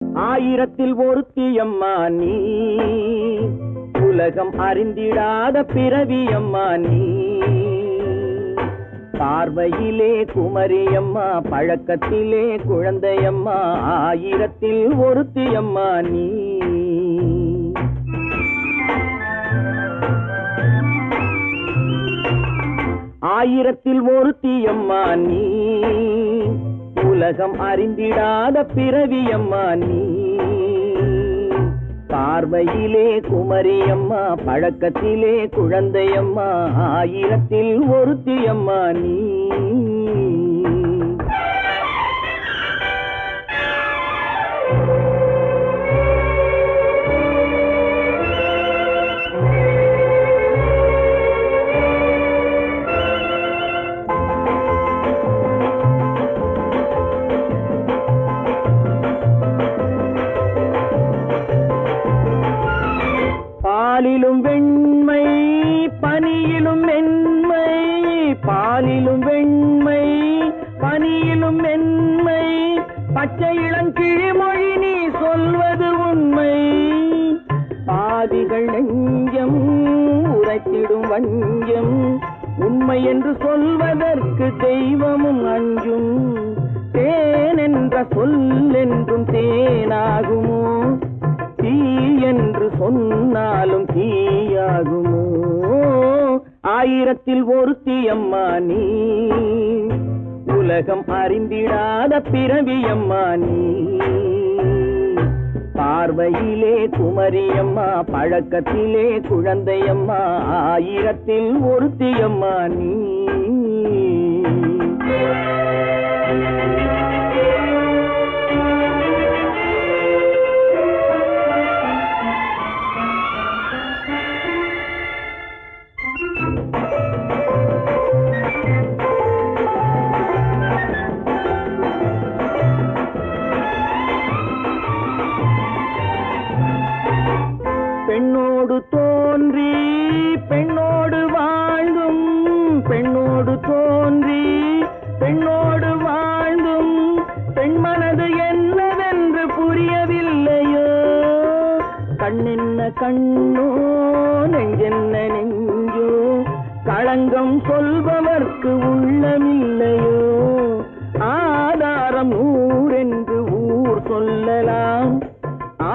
ஆயிரத்தில் ஒருத்தியம்மா நீ, உலகம் அறிந்திடாத பிறவியம்மா நீ. பார்வையிலே குமரியம்மா, பழக்கத்திலே குழந்தையம்மா, ஆயிரத்தில் ஒருத்தியம்மா நீ. ஆயிரத்தில் ஒருத்தியம்மா நீ, உலகம் அறிந்திடாத பிறவியம்மா நீ. பார்வையிலே குமரியம்மா, பழக்கத்திலே குழந்தையம்மா, ஆயிரத்தில் ஒருத்தியம்மா நீ. பாலிலும் வெண்மை, பனியிலும் மென்மை, பாலிலும் வெண்மை, பனியிலும் மென்மை, பச்சை இளங்கிழிமொழி நீ சொல்வது உண்மை. பாதிகள் நெஞ்சம் உரைத்திடும் வஞ்சம், உண்மை என்று சொல்வதற்கு தெய்வமும் அஞ்சும். தேன் என்ற சொல் என்றும் தேனாகுமோ, தீ என்று சொன்னாலும் தீயாகுமோ. ஆயிரத்தில் ஒருத்தியம்மா நீ, உலகம் அறிந்திடாத பிறவியம்மா நீ. பார்வையிலே குமரியம்மா, பழக்கத்திலே குழந்தையம்மா, ஆயிரத்தில் ஒருத்தியம்மா நீ. பெண்ணோடு தோன்றி பெண்ணோடு வாழ்ந்தும், பெண்ணோடு தோன்றி பெண்ணோடு வாழ்ந்தும், பெண்மனது என்னவென்று புரியவில்லையோ. கண்ணென்ன கண்ணோ, நெஞ்சென்ன நெஞ்சோ, களங்கம் சொல்பவர்க்கு உள்ளமில்லையோ. ஆதாரம் நூறென்று ஊர் சொல்லலாம்,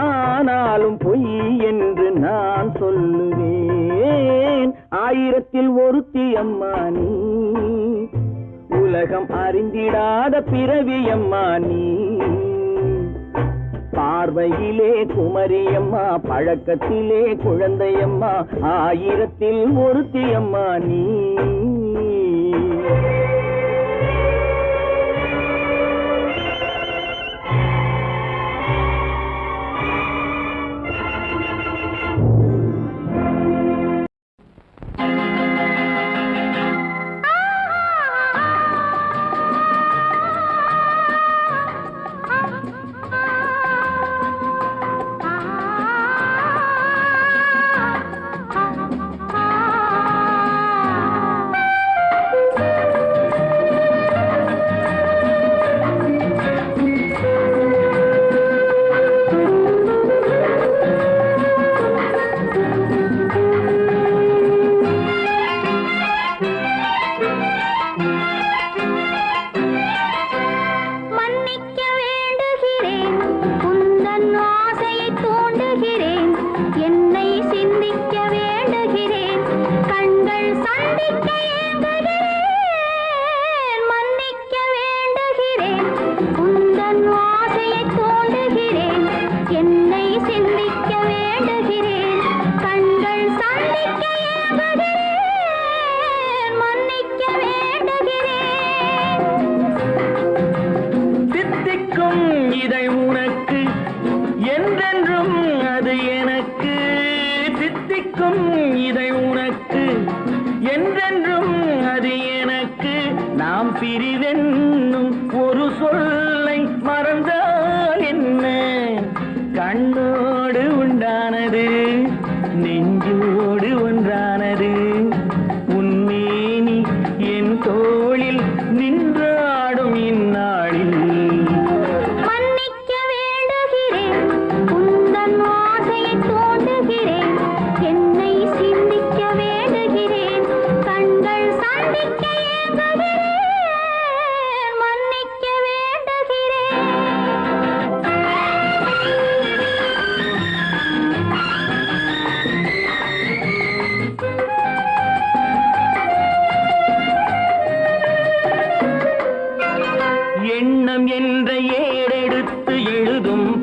ஆனாலும் பொய் என்று நான் சொல்லுவேன். ஆயிரத்தில் ஒருத்தியம்மா நீ, உலகம் அறிந்திடாத பிறவியம்மா நீ. பார்வையிலே குமரியம்மா, பழக்கத்திலே குழந்தையம்மா, ஆயிரத்தில் ஒருத்தியம்மா நீ. பிரிவென்னும் ஒரு சொல்லை மறந்தால் என்ன? கண்ணோடு உண்டானது நெஞ்சோடு ஒன்றானது. உன்னேனி என் தோளில் நின்றாடும் இந்நாளில் மன்னிக்க வேண்டுகிறேன்.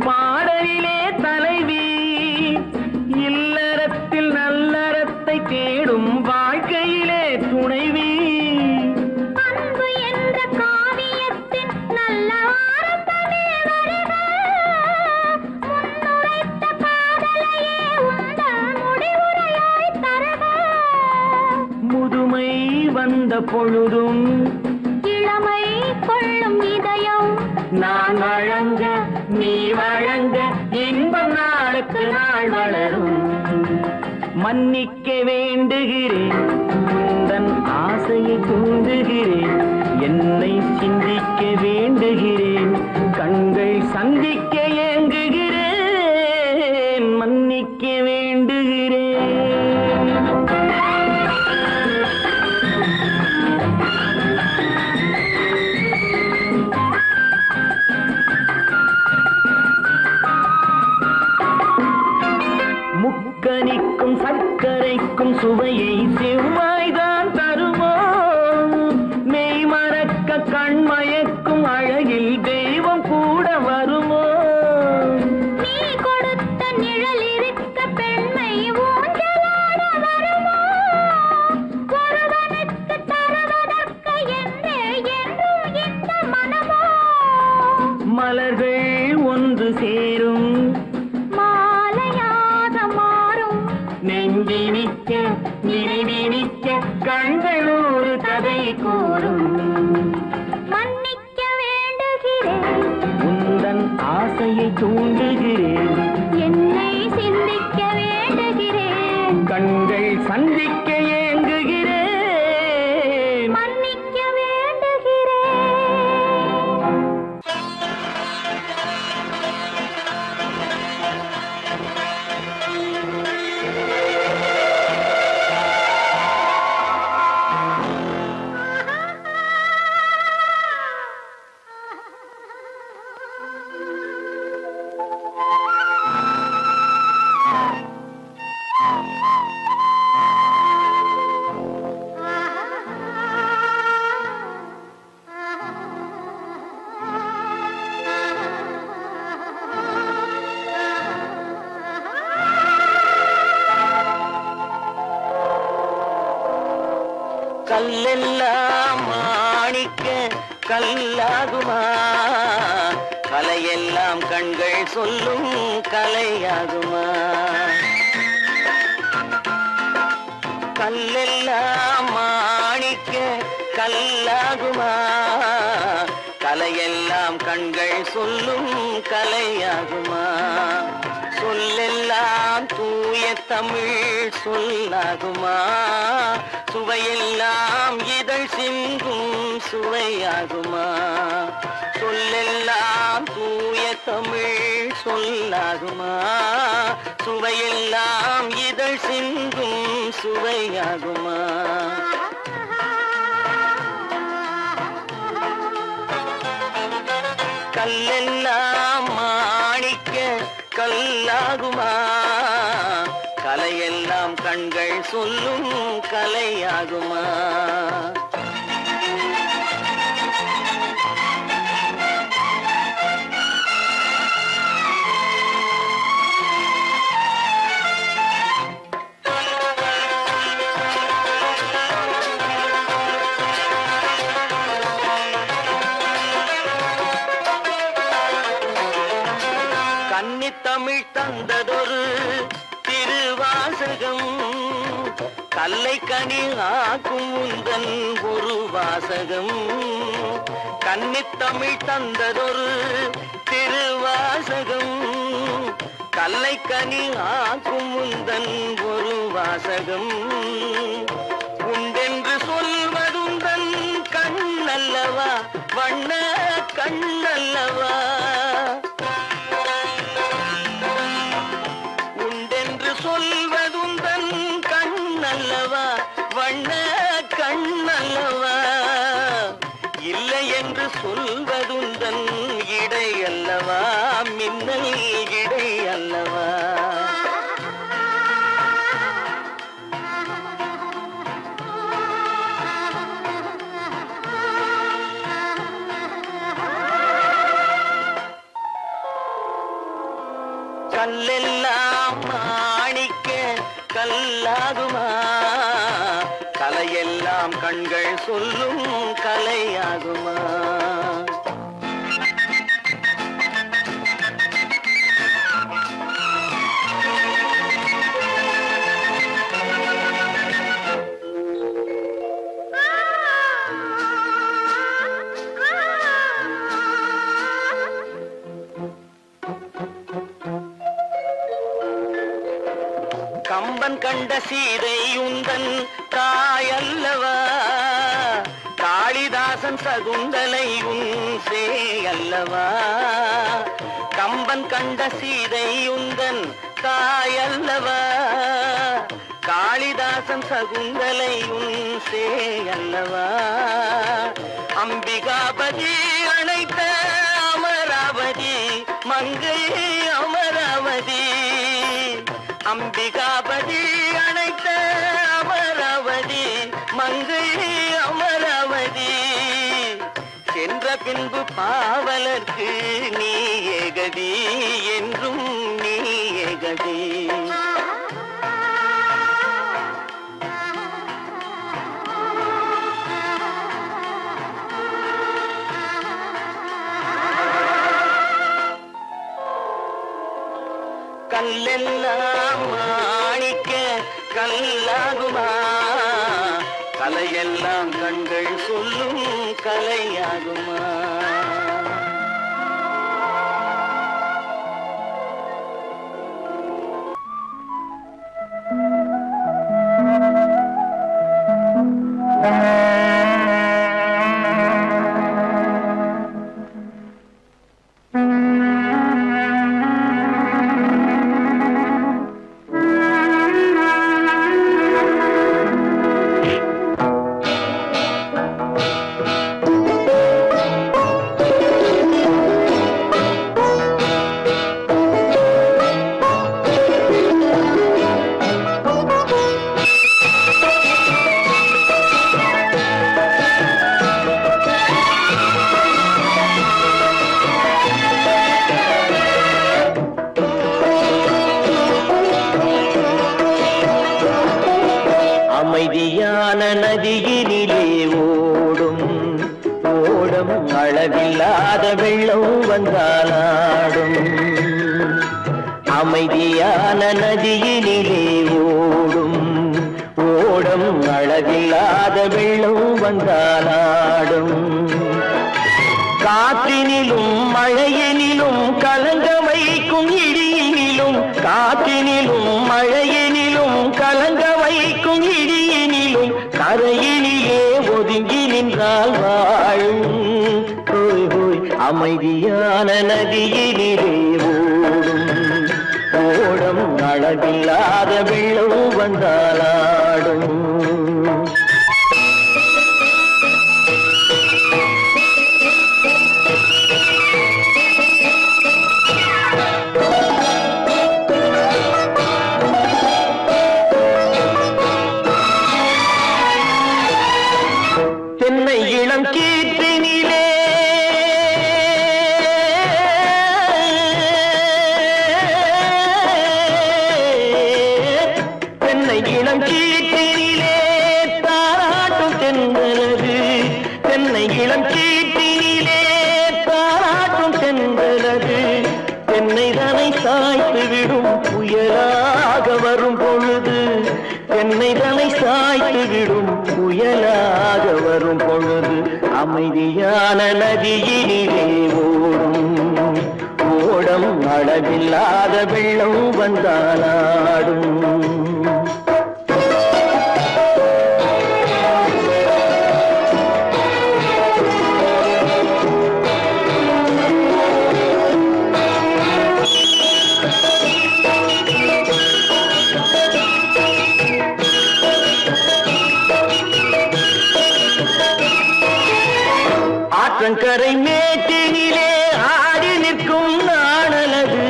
பாடலிலே தலைவி, இல்லறத்தில் நல்லறத்தை தேடும் வாழ்க்கையிலே துணைவி. அன்பு என்ற காவியத்தின் நல்ல ஆரம்பமே வருக, முன்னுரைத்த காதலையே உங்கள் முடிவுரையாய் தருக. முதுமை வந்த பொழுதும் இளமை கொள்ளும் இதயம் நான் வழங்க நீ வழங்க இன்பம் நாளுக்கு நாள் வளரும். மன்னிக்க வேண்டுகிறேன், உந்தன் ஆசையை தூண்டுகிறேன், என்னை சிந்திக்க வேண்டுகிறேன், கண்கள் சந்திக்க ஏங்குகிறேன், மன்னிக்க வேண்டுகிறேன். முக்கனிக்கும் சர்க்கரைக்கும் சுவையை செவ்வாய்தான் தருமோ, மெய் மறக்க கண்மயக்கும் அழகில் தெய்வம் கூட வருமோ. நீ கொடுத்த நிழல் இருக்க பெண்மை ஊஞ்சலாட வருமோ, ஒருவனுக்கு தருவதற்கு என்றே என்றும் இந்த மனமோ. மலர்கள் ஒன்று சேரும் மாலையாக மாறும் நெஞ்சினிக்க நினைவினிக்க கண்கள் ஒரு கதை கூறும். மன்னிக்க வேண்டுகிறேன், உந்தன் ஆசையை தூண்டுகிறேன், என்னை சிந்திக்க வேண்டுகிறேன், கண்கள் சந்திக்க ஏங்குகிறேன், மன்னிக்க வேண்டுகிறேன். கல்லெல்லாம் மாணிக்க கல்லாகுமா, கலையெல்லாம் கண்கள் சொல்லும் கலையாகுமா. கல்லெல்லாம் மாணிக்க கல்லாகுமா, கலையெல்லாம் கண்கள் சொல்லும் கலையாகுமா. சொல்லெல்லாம் தூய தமிழ் சொல்லாகுமா, சுவையெல்லாம் இதழ் சிந்தும் சுவையாகுமா. சொல்லெல்லாம் தூய தமிழ் சொல்லாகுமா, சுவையெல்லாம் இதழ் சிந்தும் சுவையாகுமா. கல்லெல்லாம் மாணிக்க கல்லாகுமா, கலையெல்லாம் கண்கள் சொல்லும் கலையாகுமா. கன்னித்தமிழ் தந்ததொரு திருவாசகம், கல்லை கனி ஆக்கும் உந்தன் ஒரு வாசகம். கன்னித்தமிழ் தந்ததொரு திருவாசகம், கல்லை கனி ஆக்கும் உந்தன் ஒரு வாசகம். உண்டென்று சொல்வதுந்தன் கண்ணல்லவா, வண்ண கண்ணல்லவா. சொல்வதுந்தன் கண்ணல்லவா, வண்ண கண்ணல்லவா. இல்லை என்று சொல்வதுந்தன் இடை அல்லவா, மின்னல் இடை அல்லவா. கல்லெல்லாம் மாணிக்க கல்லாகுமா, கலையெல்லாம் கண்கள் சொல்லும் கலையாகுமா. கம்பன் கண்ட சீதை உந்தன் தாயல்லவா, காளிதாசன் சகுந்தலை உன் சேயல்லவா. கம்பன் கண்ட சீதை உந்தன் தாயல்லவா, காளிதாசன் சகுந்தலை உன் சேயல்லவா. அம்பிகாபதி அணைத்த அமராவதி மங்கை அமராவதி, அம்பிகாபதி அணைத்த அமராவதி மங்கை அமராவதி. சென்ற பின்பு பாவலர்க்கு நீ ஏகதி, என்றும் நீ ஏகதி. கல்லெல்லாம் மாணிக்க கல்லாகுமா, கலையெல்லாம் கண்கள் சொல்லும் கலையாகுமா. அமைதியான நதியினிலே ஓடும் ஓடும், அளவில்லாத வெள்ளம் வந்தாலாடும். அமைதியான நதியினிலே ஓடும் ஓடும், அளவில்லாத வெள்ளம் வந்தாலாடும். காற்றினிலும் மழையினிலும் கலங்க வைக்கும் இடியினிலும், காற்றினிலும் மழையினிலும் கலங்க வைக்கும் இடியினிலும், கரையினிலே ஒதுங்கி நின்றால் வாழும். ஹோய் ஹோய் அமைதியான நதியினிலே ஓடும் ஓடும், அளவில்லாத வெள்ளம் வந்தாலாடும். தென்னை இளம் கீற்றினிலே தென்னை இளம் கீற்றினிலே தாராட்டும் தென்றலது, தென்னை இளம் கீற்றினிலே தாராட்டும் தென்றலது. தென்னை தனை சாய்த்து விடும் புயலாக வரும் பொழுது, தென்னை தனை சாய்த்து விடும் புயலாக வரும் பொழுது. அமைதியான நதியினிலே ஓடும் ஓடும், அளவில்லாத வெள்ளம் வந்தாலாடும். ஆற்றங்கரை மேட்டினிலே ஆடி நிற்கும் நாணலது,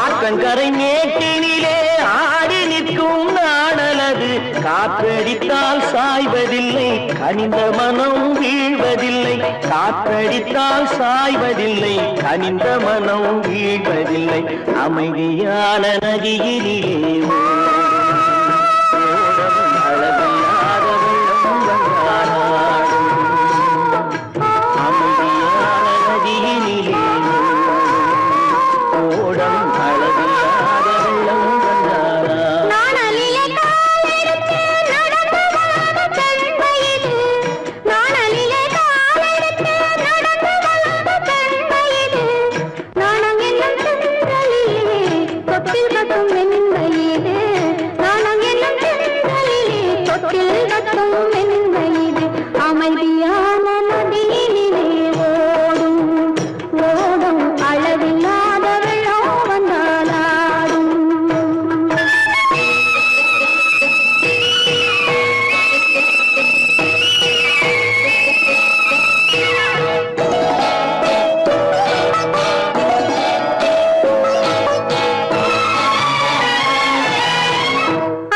ஆற்றங்கரை மேட்டினிலே ஆடி நிற்கும் நாணலது. காற்றடித்தால் சாய்வதில்லை, கனிந்த மனம் வீழ்வதில்லை. காற்றடித்தால் சாய்வதில்லை, கனிந்த மனம் வீழ்வதில்லை. அமைதியான நதியிலே அளவில்லாத வெள்ளம் வந்தாடும். அமைதியான நதியிலே ஓடம் அளவில்லாத வெள்ளம் வந்தாடும். நாணலிலே காலெடுத்து நடந்து வளர்ந்த பெண் வயது. நாணலிலே காலெடுத்து நடந்து வளர்ந்த பெண் வயது. நாணம் என்னும் செந்தலிலே தொட்டில் கட்டும் என் வயது. நாணம் என்னும் செந்தலிலே தொட்டில் கட்டும் என் வயது. அமைதியான நதியிலே ஓடும் ஓடும் அளவில்லாத வெள்ளம் வந்தாலாடும்.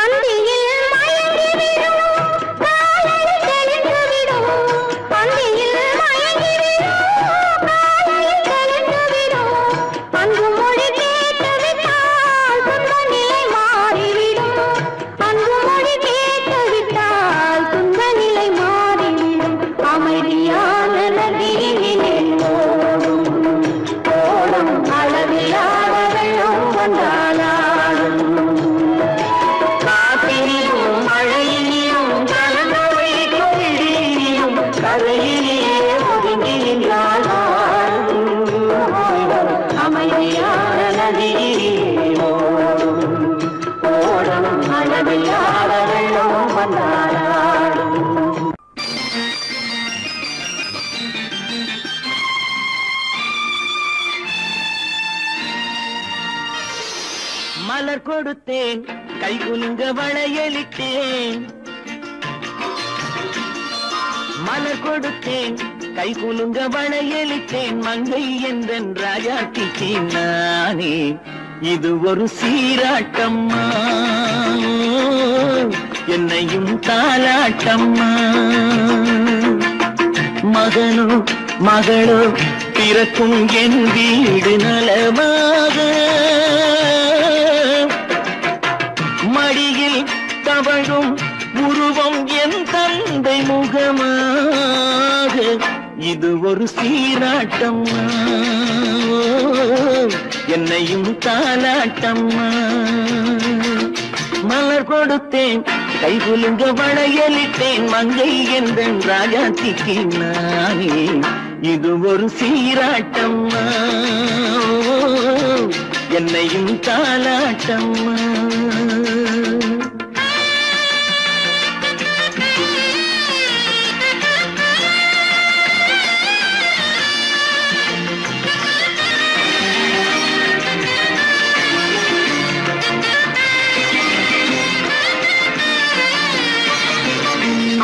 அந்தியில் மயங்கிவிடும் காலையில் தெளிந்துவிடும். அந்தியில் மயங்கிவிடும் காலையில் தெளிந்துவிடும். அன்பு மொழி கேட்டுவிட்டால் துன்ப நிலை மாறிவிடும். அன்பு மொழி கேட்டுவிட்டால் துன்ப நிலை மாறிவிடும். அமைதியான நதியிலே ஓடும் ஓடும் அளவில்லாத வெள்ளம் வந்தாலாடும். காற்றிலும் மழையிலும் கலந்து வைக்கும் இடியிலும் கரையிலே ஒதுங்கி நின்றால் அமைதியான நதியிலே ஓடும் ஓடும் அளவில்லாத வெள்ளம் வந்தாடும். மலர் கொடுத்தேன், கை குலுங்க வளையலிட்டேன். மலர் கொடுத்தேன், கை குலுங்க வளையலிட்டேன். மங்கை என்றன் ராஜாத்திக்கு நானே, இது ஒரு சீராட்டம்மா, என்னையும் தாலாட்டம்மா. மகனோ மகளோ பிறக்கும் என் வீடு நலமாக, மடியில் தவழும் உருவம் என் தந்தை முகமாக. இது ஒரு சீராட்டம்மா, என்னையும் தாலாட்டம்மா. மலர் கொடுத்தேன், கை குலுங்க வளையலிட்டேன். மங்கை என்றன் ராஜாத்திக்கு நானே, இது ஒரு சீராட்டம்மா, என்னையும் தாலாட்டம்மா.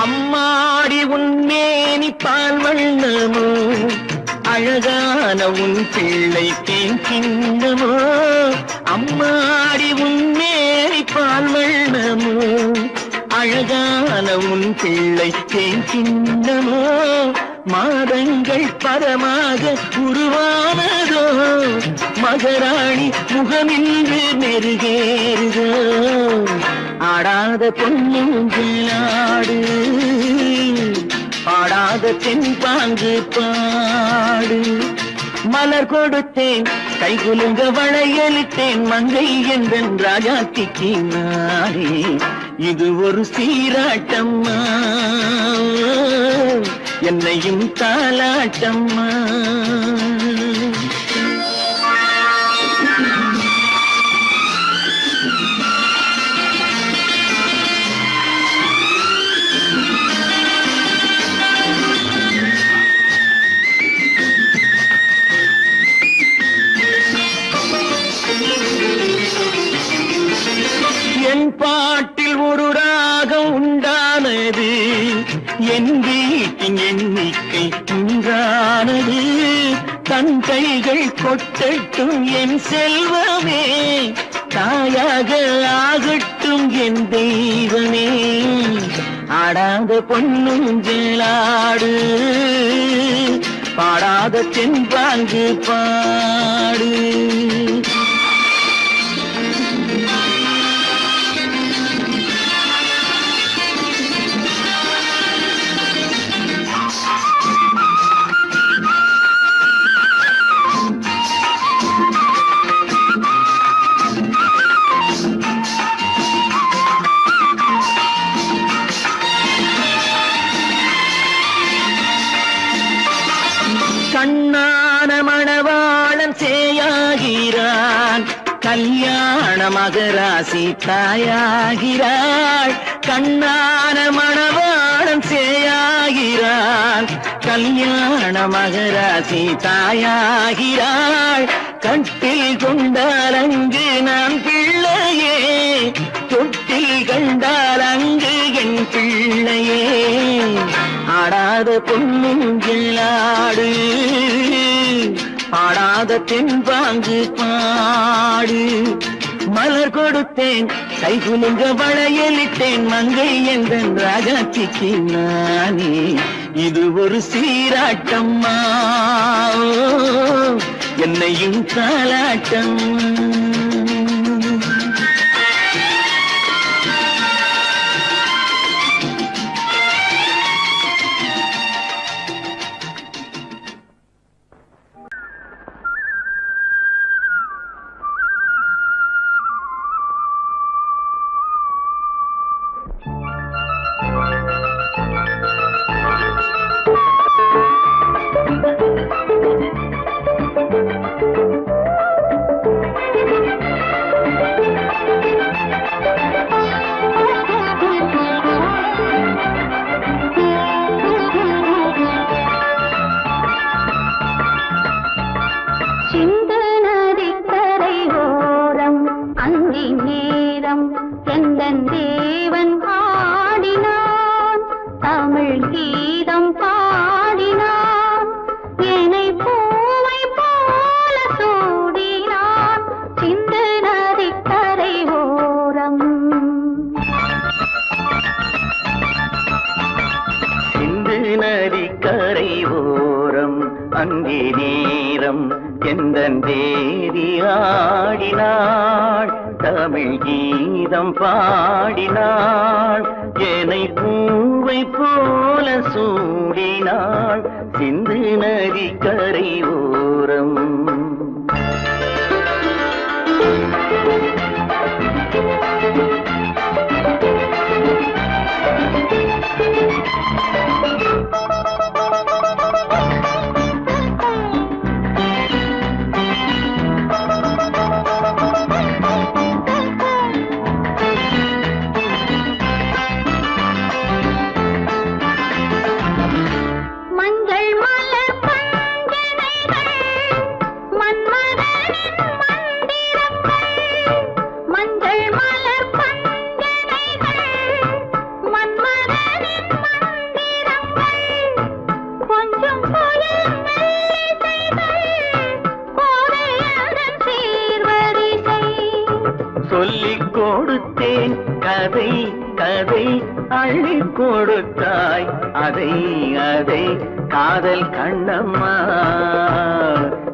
அம்மாடி உன்மேனி பால் வண்ணமோ, அழகான உன் பிள்ளை தேன் கிண்ணமோ. அம்மாடி உன்மேனி பால் வண்ணமோ, அழகான உன் பிள்ளை தேன் கிண்ணமோ. மாதங்கள் பரமாக உருவானதோ, மகராணி முகமின்று மெருகேறுதோ. ஆடாத பொன்னுங்களாடு, பாடாத தென்பாங்கு பாடு. மலர் கொடுத்தேன், கை குலுங்க வளையலிட்டேன். மங்கை என்றன் ராஜாத்திக்கு நானே, இது ஒரு சீராட்டம்மா, என்னையும் தாலாட்டம்மா. என் பாட்டில் ஒரு ராகம் உண்டானது, என் வீட்டின் எண்ணிக்கை உண்டானது. தன் கைகள் கொட்டட்டும் என் செல்வமே, தாயாக ஆகட்டும் என் தெய்வமே, ஆடாத பொன்னுஞ்சலாடு, பாடாத தென்பாங்கு பாடு. கண்ணான மணவாளன் சேயாகிறான், கல்யாண மகராசி தாயாகிறாள். கண்ணான மணவாளன் சேயாகிறான், கல்யாண மகராசி தாயாகிறாள். கட்டில் கொண்டால் அங்கு நான் பிள்ளையே, தொட்டில் கண்டால் அங்கு என் பிள்ளையே. ஆடாத பொன்னுஞ்சலாடு, ஆடாத தென்பாங்கு பாடு. மலர் கொடுத்தேன் கைகுலுங்க வளையலிட்டேன், மங்கை எந்தன் ராஜாத்திக்கு நானே. இது ஒரு சீராட்டம்மா, என்னையும் தாலாட்டம். அங்கே நேரம் எந்தன் தேவி ஆடினாள், தமிழ் கீதம் பாடினாள். என்னை பூவை போல சூடினாள், சிந்து நதி கரை ஓரம். சொல்லிக் கொடுத்தேன் கதை கதை, அள்ளி கொடுத்தாய் அதை அதை, காதல் கண்ணம்மா.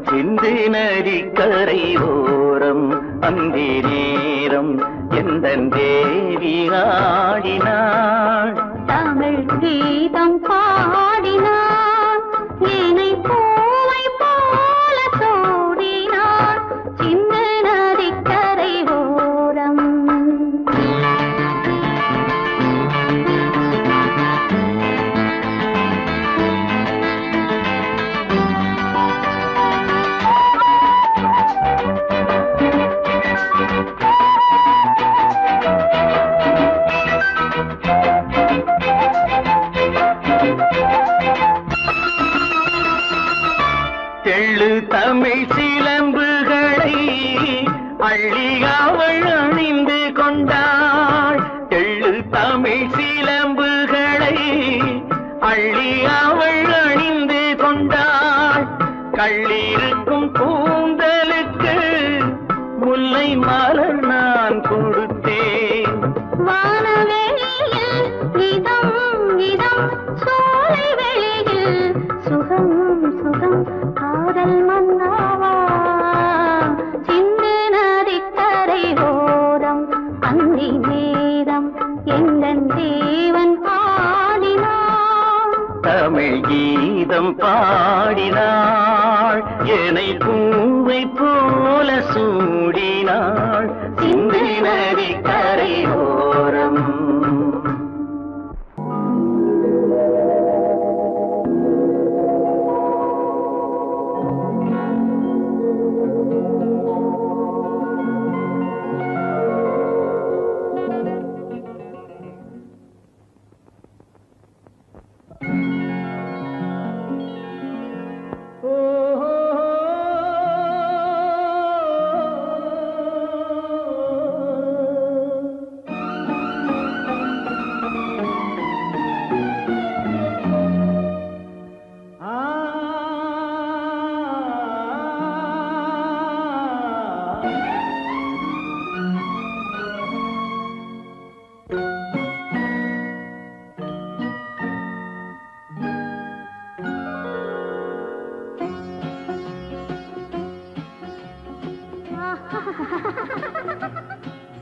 சிந்து நதி கரை ஓரம் அந்தி நேரம் எந்தன் தேவி ஆடினாள், தமிழ் கீதம் பாடினாள். என்னை பூவை போல சூடினாள், சிந்து நதி கரை ஓரம். தெள்ளு தமிழ் சிலம்புகளை அள்ளி அவள் அணிந்து கொண்டாள், தெள்ளு தமிழ் சிலம்புகளை அள்ளி அவள் அணிந்து கொண்டாள். கள்ளிருக்கும் கூந்தலுக்கு முல்லை மலர் தேவன் பாடினான். தமிழ் கீதம் பாடினாள், என்னை பூவை போல சூடினாள், சிந்து நதி கரையோரம்.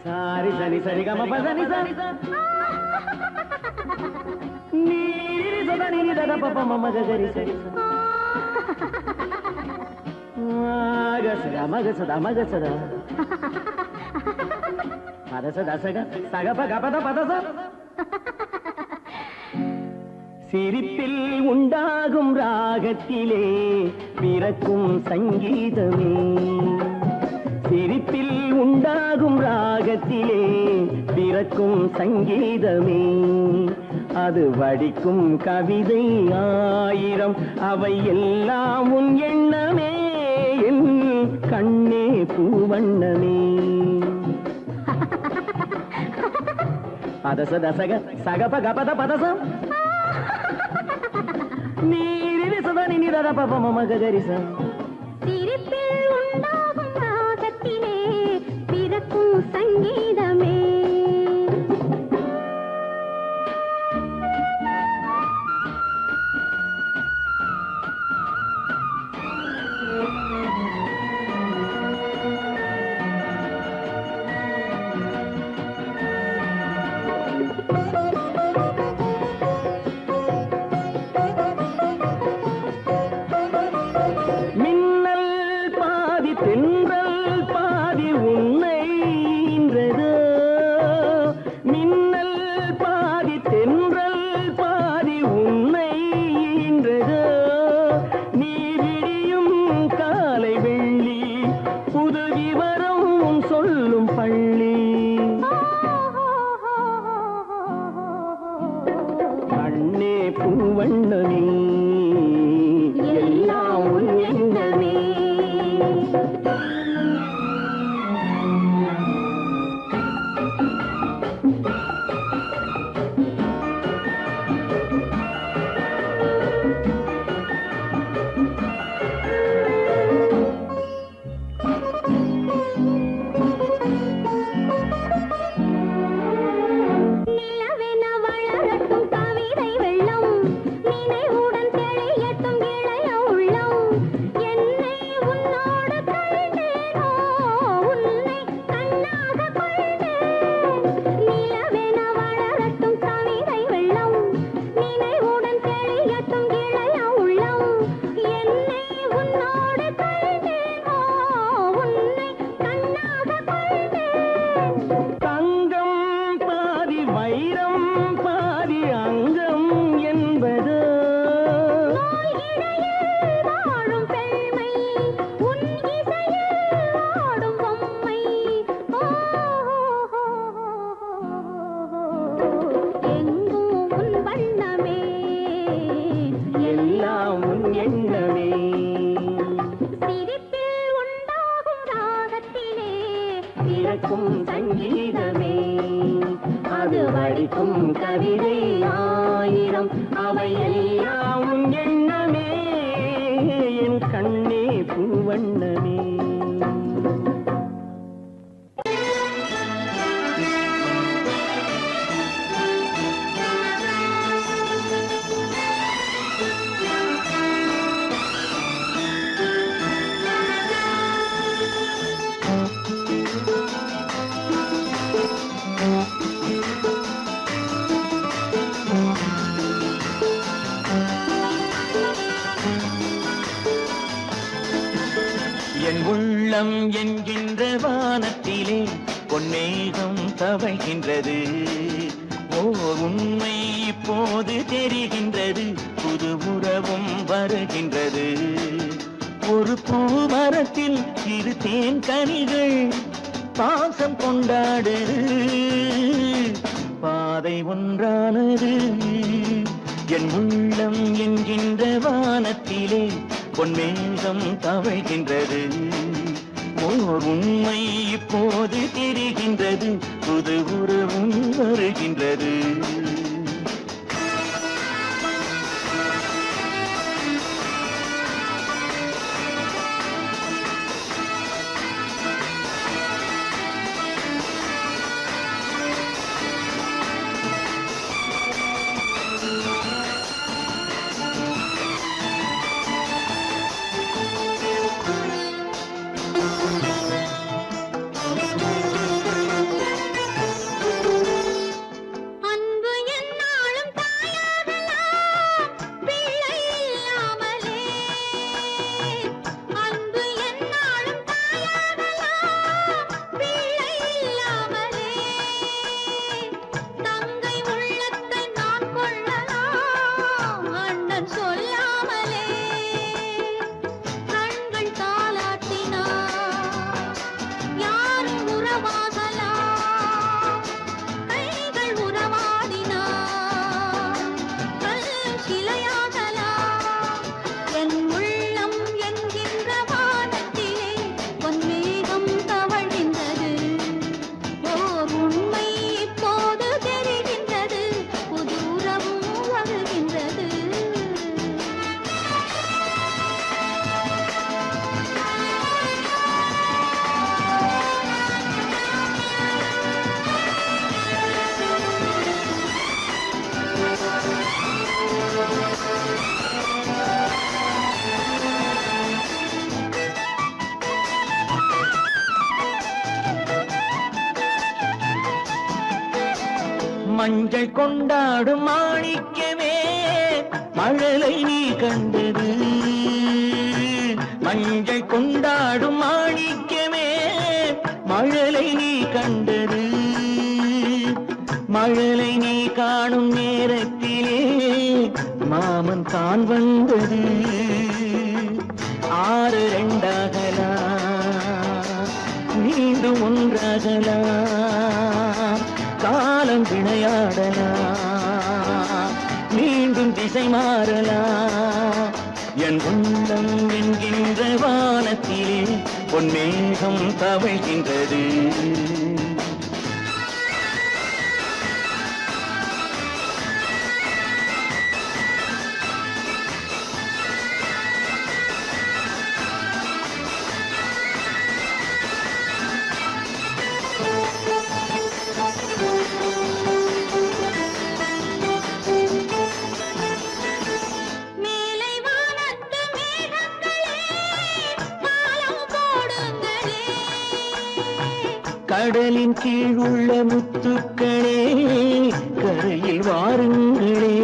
సారి సని సరి గమ పదని సని నీరి సదని దద పప మమ గరి సరి మగ సద పద సద సగ సగ పగ పద పద స. சிரிப்பில் உண்டாகும் ராகத்திலே பிறக்கும் சங்கீதமே, சிரிப்பில் உண்டாகும் ராகத்திலே பிறக்கும் சங்கீதமே, அது வடிக்கும் கவிதை ஆயிரம், அவை எல்லாம் உன் எண்ணமே, என் கண்ணே பூவண்ணமே. பதச தசக சகப கபத பதசம் நீரி சதனி நிரத பப மம கரிச. சிரிப்பில் உண்டாகும் ராகத்திலே பிறக்கும் சங்கீதமே. பூவண்ணமே எல்லாம் உன் எண்ணமே. சங்கீதமே அது வடிக்கும் கவிதை ஆயிரம், அவை எல்லாம் உன் எண்ணமே என் கண்ணே பூவண்ணமே. வானத்திலே பொன்னேகம் தவழ்கின்றது. ஓர் உண்மை இப்போது தெரிகின்றது, புது உறவும் வருகின்றது. ஒரு பூமரத்தில் இரு தேன் கனிகள் பாசம் கொண்டாடு, பாதை ஒன்றானது. என் உள்ளம் என்கின்ற வானத்திலே பொன்மேகம் தவழ்கின்றது. ஓர் உண்மை இப்போது தெரிகின்றது, புது உறவும் வருகின்றது. மஞ்சள் கொண்டாடும் மாணிக்கமே மழலை நீ கண்டது. மஞ்சள் கொண்டாடும் மாணிக்கமே மழலை நீ கண்டது. மழலை நீ காணும் நேரத்திலே மாமன் தான் வந்தது. 6 2ஆகலாம், மீண்டும் ஒன்றாகலாம். காலம் விளையாடலாம், மீண்டும் திசை மாறலாம். என் உள்ளம் என்கின்ற வானத்திலே பொன்மேகம் தவழ்கின்றது. கடலின் கீழ் உள்ள முத்துக்களே கரையில் வாருங்களே.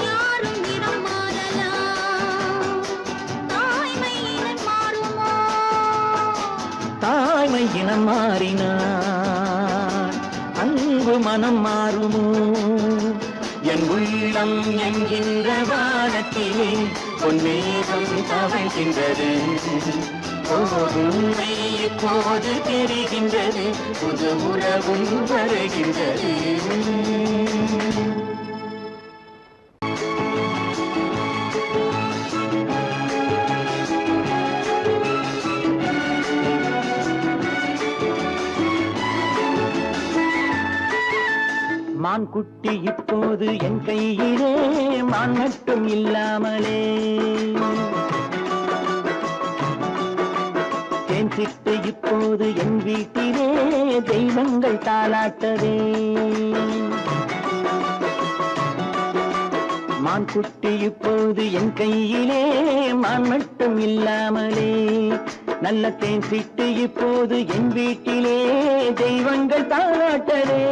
யாரும் நிறம் மாறலாம், தாய்மை இனம் மாறுமோ? தாய்மை இனம் மாறினார் அன்பு மனம் மாறுமோ? என் உள்ளம் என்கின்ற வானத்திலே பொன்மேகம் தவழ்கின்றது. உண்மை இப்போது தெரிகின்றது, புது உறவும் வருகின்றது. மான் குட்டி இப்போது என் கையிலே, மான் மட்டும் இல்லாமலே. தேன் சிட்டு இப்போது என் வீட்டிலே, தெய்வங்கள் தாலாட்டதே. மான் குட்டி இப்போது என் கையிலே, மான் மட்டும் இல்லாமலே. நல்ல தேன் சிட்டு இப்போது என் வீட்டிலே, தெய்வங்கள் தாலாட்டதே.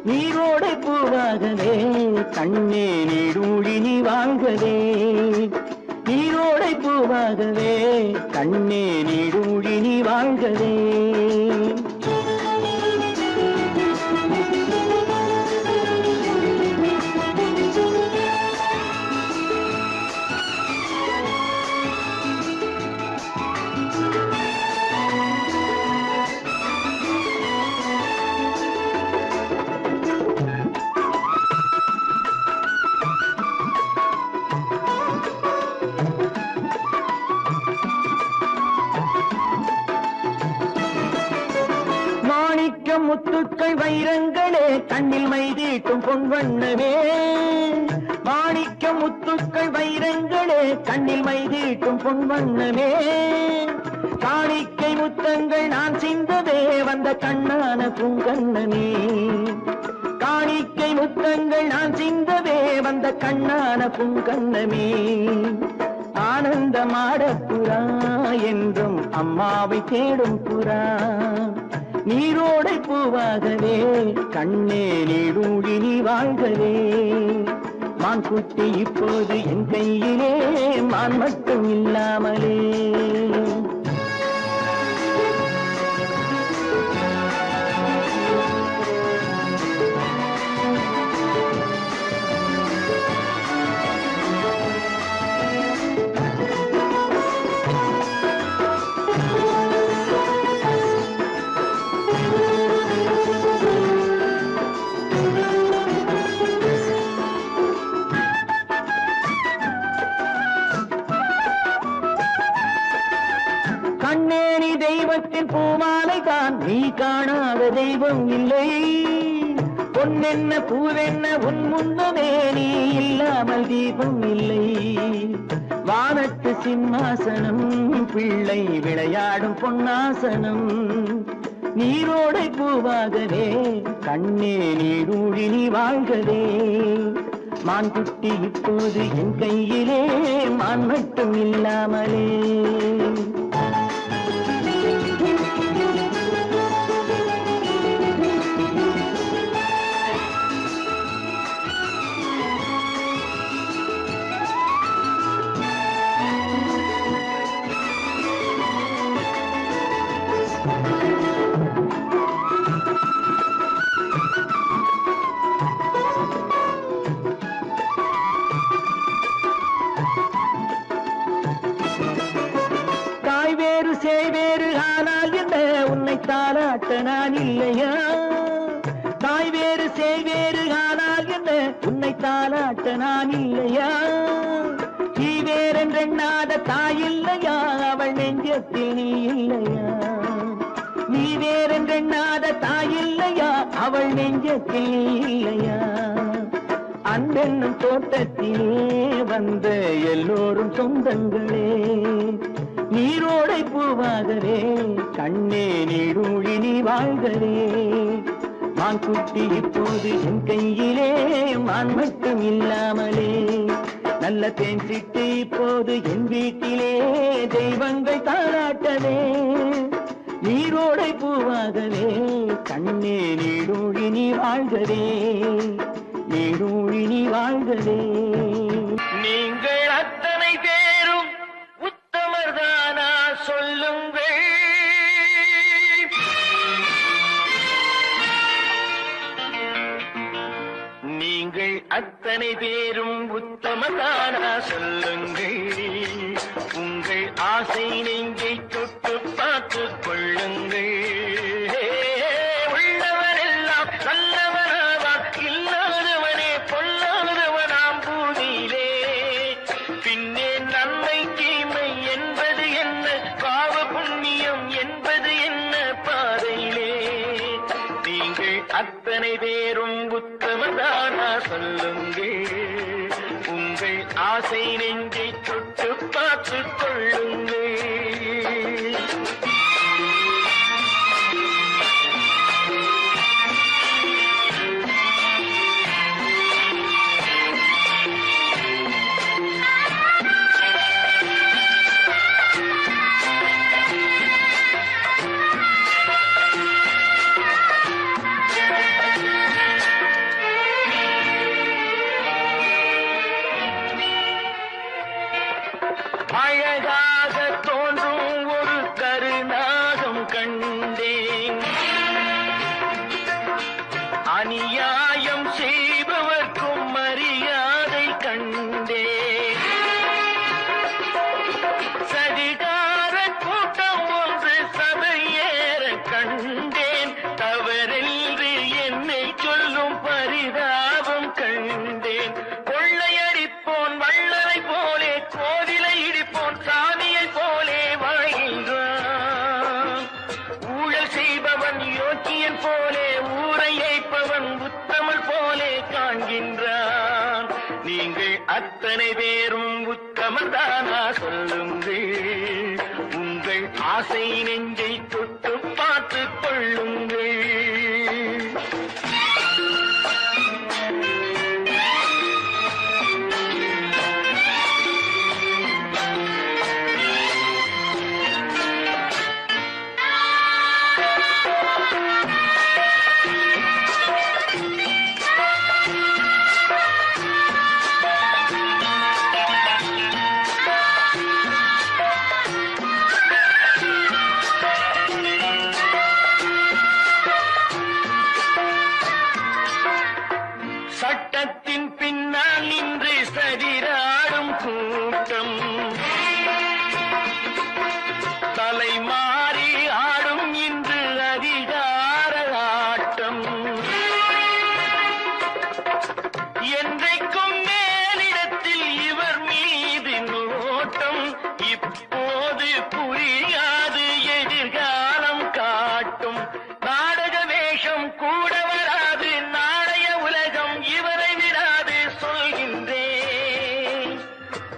நீரோடை பூவாகவே கண்ணே நீடூழி நீ வாங்கவே. நீரோ நீரோடை பூவாகவே கண்ணே நீடூழி நீ வாழ்கவே. முத்துக்கள் வைரங்களே கண்ணில் மைதீட்டும் பொன்வண்ணமே. மாணிக்க முத்துக்கள் வைரங்களே கண்ணில் மைதீட்டும் பொன்வண்ணமே. காணிக்கை முத்தங்கள் நான் சிந்ததே வந்த கண்ணான பூங்கண்ணனே. காணிக்கை முத்தங்கள் நான் சிந்ததே வந்த கண்ணான பூங்கண்ணமே. ஆனந்தமாட புறா என்றும் அம்மாவை தேடும் புறா. நீரோடை பூவாகவே கண்ணே நீடூழி நீ வாழ்கவே. மான் குட்டி இப்போது என் கையிலே மான் மட்டும் இல்லாமலே. கண்ணேனி தெய்வத்தின் பூமாலை தான் நீ காணாத தெய்வம் இல்லை. பொன்னென்ன பூவென்ன உன் முன்னமே நீ இல்லாமல் தீபம் இல்லை. வானத்து சிம்மாசனம் பிள்ளை விளையாடும் பொன்னாசனம். நீரோடை பூவாகவே கண்ணே நீடூழி நீ வாழ்கவே. மான் குட்டி இப்போது என் கையிலே மான் மட்டும் இல்லாமலே. சேவேறு ஆனால் என்ன உன்னை தாலாட்ட நான் இல்லையா. தாய் வேறு சேவேறு ஆனால் என்ன உன்னை தாலாட்ட நான் இல்லையா. நீ வேறென்றெண்ணாத தாய் இல்லையா அவள் நெஞ்சத்தில் நீ இல்லையா. நீ வேறென்றெண்ணாத தாய் இல்லையா அவள் நெஞ்சத்தில் நீ இல்லையா. அன்பென்னும் தோட்டத்திலே வந்த எல்லோரும் சொந்தங்களே. நீரோடை பூவாகவே கண்ணே நீடூழி நீ வாழ்கவே. மான் குட்டி இப்போது என் கையிலே மான் மட்டும் இல்லாமலே. நல்ல தேன் சிட்டு இப்போது என் வீட்டிலே தெய்வங்கள் தாராட்டவே. நீரோடை பூவாகவே கண்ணே நீடூழி நீ வாழ்கவே. நீடூழி நீ வாழ்கவே. நீங்கள் அத்தனை பேரும் உத்தமர்தானா சொல்லுங்கள். நீங்கள் அத்தனை பேரும் உத்தமர்தானா சொல்லுங்கள். உங்கள் ஆசை நெஞ்சை தொட்டு பார்த்துக் கொள்ளுங்கள். உள்ளவரெல்லாம் நல்லவனாவான், இல்லாதவனே பொல்லாதவனாம் பூமியிலே. பின்னே நன்மை தீமை என்பது என்ன, பாவ புண்ணியம் என்பது என்ன பாதையிலே. நீங்கள் அத்தனை பேரும் உத்தமதானா சொல்லுங்கள். உங்கள் ஆசை நெஞ்சை தொட்டு பார்த்துக் கொள்ளுங்கள். சாக்கியன் போலே ஊரை ஏய்ப்பவன் உத்தமல் போலே காண்கின்றான். நீங்கள் அத்தனை பேரும் உத்தமர் தானா சொல்லுங்கள். உங்கள் ஆசை நெஞ்சை தொட்டு பார்த்துக் கொள்ளுங்கள். சட்டத்தின் பின்னால் நின்று சரிராடும் கூட்டம் தலை மாறி ஆடும் இன்று அதிகார ஆட்டம். என்றைக்கும் மேலிடத்தில் இவர் மீது நோட்டம். இப்போது புரியாது எதிர்காலம் காட்டும். நாடக வேஷம் கூட வராது. நாளைய உலகம் இவரை விடாது சொல்கின்றேன்.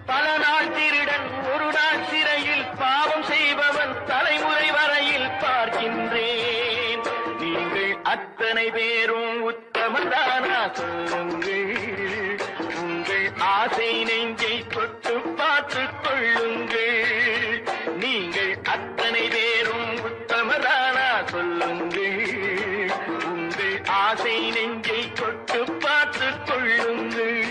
பல நாள் திருடன் ஒரு நாள் சிறையில் பாவம் செய்பவன் தலைமுறை வரையில் பார்க்கின்றேன். நீங்கள் அத்தனை பேரும் உத்தமதானா சொல்லுங்கள். உங்கள் ஆசை நெஞ்சை தொட்டு பார்த்துக் கொள்ளுங்கள். நீங்கள் அத்தனை பேரும் உத்தமதானா சொல்லுங்கள். உங்கள் ஆசை நெஞ்சை தொட்டு பார்த்துக் கொள்ளுங்கள்.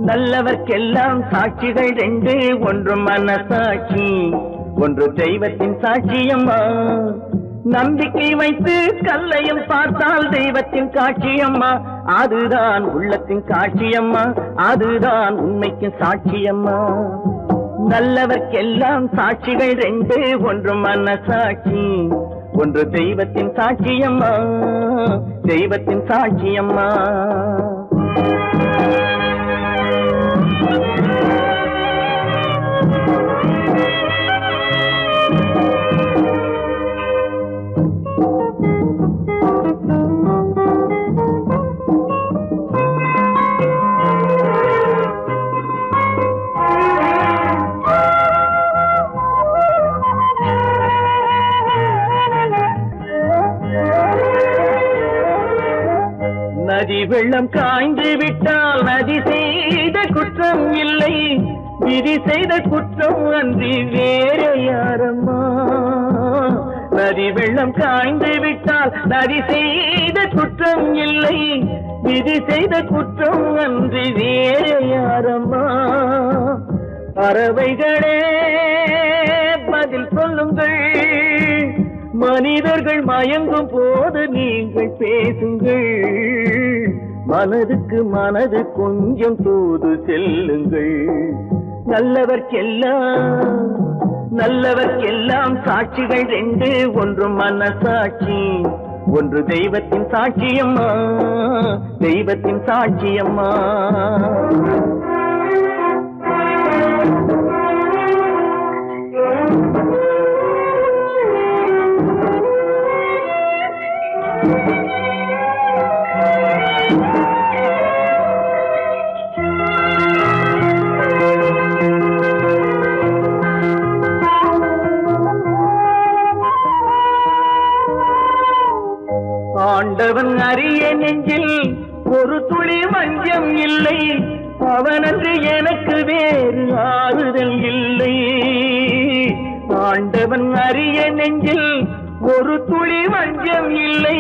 நல்லவர்க்கெல்லாம் சாட்சிகள் ரெண்டு. ஒன்று மனசாட்சி, ஒன்று தெய்வத்தின் சாட்சியம்மா. நம்பிக்கை வைத்து கல்லையும் பார்த்தால் தெய்வத்தின் காட்சியம்மா. அதுதான் உள்ளத்தின் காட்சியம்மா. அதுதான் உண்மைக்கு சாட்சியம்மா. நல்லவர்க்கெல்லாம் சாட்சிகள் ரெண்டு. ஒன்று மனசாட்சி, ஒன்று தெய்வத்தின் சாட்சியம்மா. தெய்வத்தின் சாட்சியம்மா. நதி வெள்ளம் காய்ந்து விட்டால் நதி செய்த குற்றம் இல்லை. விதி செய்த குற்றம் அன்றி வேறு யாரம்மா. நதி வெள்ளம் காய்ந்து விட்டால் நதி செய்த குற்றம் இல்லை. விதி செய்த குற்றம் அன்றி வேறு யாரம்மா. பறவைகளே பதில் சொல்லுங்கள். மனிதர்கள் மயங்கும் போது நீங்கள் பேசுங்கள். மனதுக்கு மனது கொஞ்சம் தூது செல்லுங்கள். நல்லவர்க்கெல்லாம் சாட்சிகள் ரெண்டு. ஒன்று மனசாட்சி, ஒன்று தெய்வத்தின் சாட்சியம்மா. தெய்வத்தின் சாட்சியம்மா. ஆண்டவன் அறிய நெஞ்சில் நெஞ்சில் ஒரு துளி வஞ்சம் இல்லை அவனன்று எனக்கு வேறு ஆறுதல் இல்லை ஆண்டவன் அறிய நெஞ்சில் ஒரு துளி வஞ்சம் இல்லை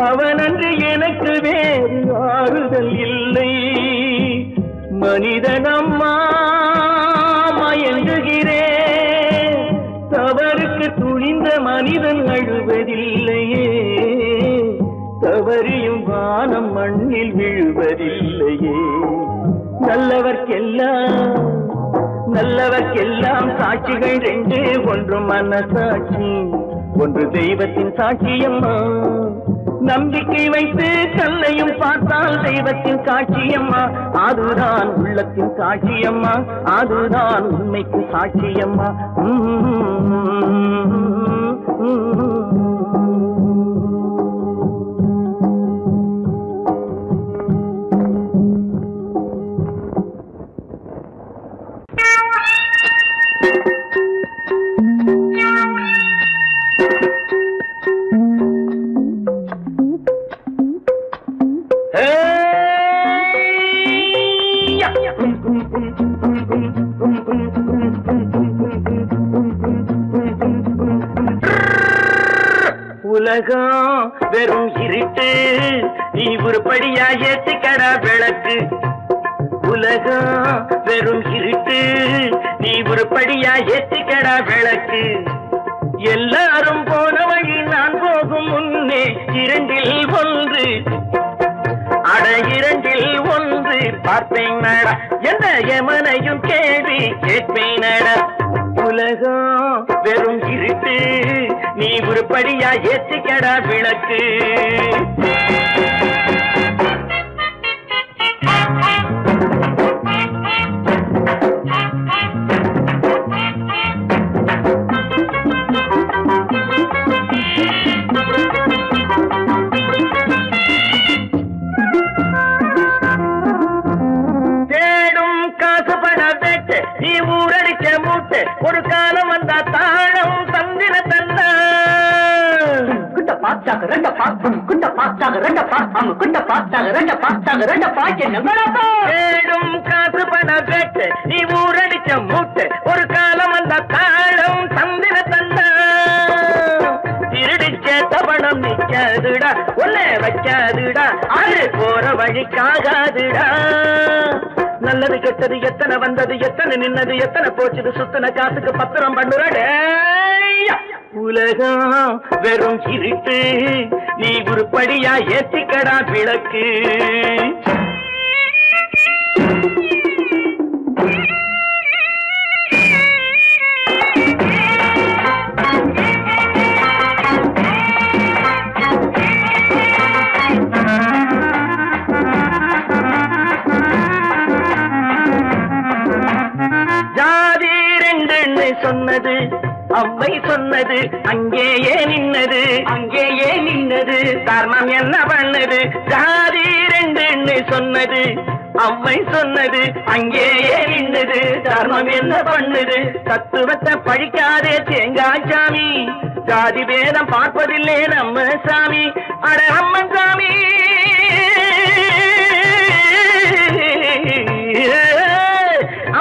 அவனன்று எனக்கு வேறு ஆறுதல் இல்லை மனிதனம்மா மயங்குகிறேன் தவறுக்கு துணிந்த மனிதன் அழுவதில்லையே தவறியும் வானம் மண்ணில் விழுவதில்லையே நல்லவர்க்கெல்லாம் சாட்சிகள் ரெண்டு ஒன்று மனசாட்சி ஒன்று தெய்வத்தின் சாட்சியம்மா நம்பிக்கை வைத்து கல்லையும் பார்த்தால் தெய்வத்தின் காட்சியம்மா அதுதான் உள்ளத்தின் காட்சியம்மா அதுதான் உண்மைக்கு சாட்சியம்மா உலகம் வெறும் இருட்டு நீ உருப்படியா ஏத்திக்கடா விளக்கு உலகம் வெறும் இருட்டு நீ உருப்படியா ஏத்திக்கடா விளக்கு எல்லாரும் போன வழி நான் போகும் முன்னே இரண்டில் ஒன்று அட இரண்டில் ஒன்று பார்ப்பேன் நட எந்த எமனையும் கேள்வி கேட்பேன் நட உலகம் வெறும் இருட்டு நீ உருப்படியா ஏத்திக்கடா விளக்கு ஒரு காலம் வந்தா தாழம் தந்திர தந்தா குட்ட பாச்சாக ரெண்ட பாக்கும் குட்ட பாச்சாக ரெண்ட பாக்கும் குட்ட பாச்சாக ரெண்ட பாச்சாக ரெண்ட பாக்க தேடும் காசு பண கேட்டு நீ ஊரடிச்ச மூட்டு ஒரு காலம் வந்தா தாழம் தந்திர தந்தா திருடிச்ச தவணம் நிக்காதுடா ஒல்ல வைக்காதுடா அது போற வழிக்காகாதுடா நல்லது கெட்டது எத்தனை வந்தது எத்தனை நின்னது எத்தனை போச்சுது சுத்தன காசுக்கு பத்திரம் பண்ணுறடே உலகம் வெறும் இருட்டு நீ உருப்படியா ஏத்திக்கடா விளக்கு சொன்னது அவ்வை சொன்னது அங்கேயே நின்னது தர்மம் என்ன பண்ணது ஜாதி ரெண்டு சொன்னது அவ்வை சொன்னது அங்கேயே நின்னது தர்மம் என்ன பண்ணுது தத்துவத்தை பழிக்காதே தேங்காய் சாமி ஜாதி பேதம் பார்ப்பதில்லை நம்ம சாமி அட அம்மன் சாமி